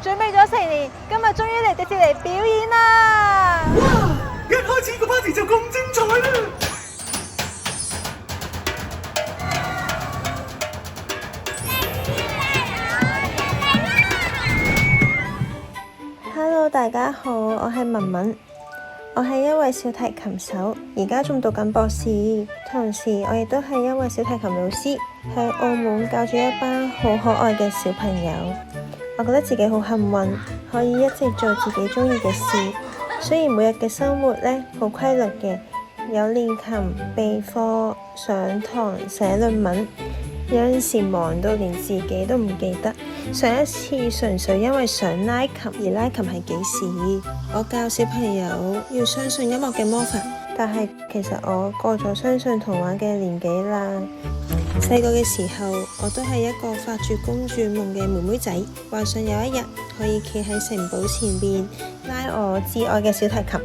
準備咗成年，今日終於嚟迪士尼表演啦！哇！一開始個 party 就咁精彩啦！Hello， 大家好，我係文文，我係一位小提琴手，而家仲讀緊博士，同時我亦都係一位小提琴老師，喺澳門教住一班好可愛嘅小朋友。我覺得自己好幸運，可以一直做自己中意嘅事。雖然每日嘅生活呢好規律嘅，有練琴、備課、上堂、寫論文，有陣時忙到連自己都唔記得。上一次純粹因為想拉琴，而拉琴係幾時？我教小朋友要相信音樂嘅魔法，但係其實我過咗相信童話嘅年紀啦。細個嘅時候，我都係一個發住公主夢嘅妹妹仔，幻想有一日可以企喺城堡前邊拉我摯愛嘅小提琴。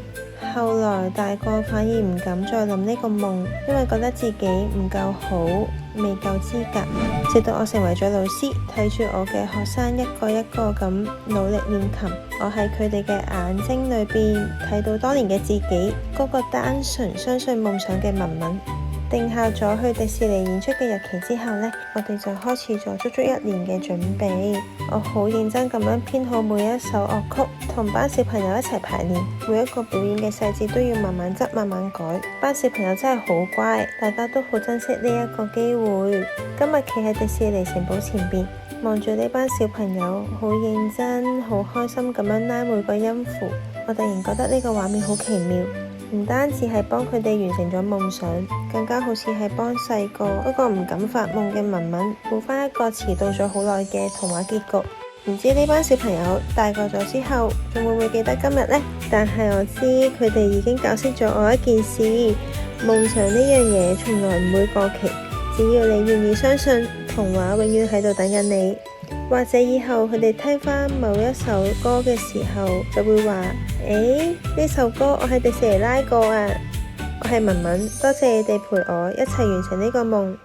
後來大個反而唔敢再諗呢個夢，因為覺得自己唔夠好，未夠資格。直到我成為咗老師，睇住我嘅學生一個一個咁努力練琴，我喺佢哋嘅眼睛裏邊睇到當年嘅自己，嗰個單純相信夢想嘅文文。定下咗去迪士尼演出嘅日期之後呢，我哋就開始咗足足1年嘅準備。我好認真咁樣編好每一首樂曲，同班小朋友一齊排練，每一個表演嘅細節都要慢慢執、慢慢改。班小朋友真係好乖，大家都好珍惜呢一個機會。今日企喺迪士尼城堡前邊，望住呢班小朋友好認真、好開心咁樣拉每個音符，我突然覺得呢個畫面好奇妙。唔單止係幫佢哋完成咗夢想，更加好似係幫細個嗰個唔敢發夢嘅文文補翻一個遲到咗好耐嘅童話結局。唔知呢班小朋友大個咗之後，仲會唔會記得今日呢？但係我知佢哋已經教識咗我一件事：夢想呢樣嘢從來唔會過期，只要你願意相信，童話永遠喺度等緊你。或者以後佢哋聽翻某一首歌嘅時候，就會話：呢首歌我喺迪士尼拉過啊！我係文文，多謝你哋陪我一齊完成呢個夢。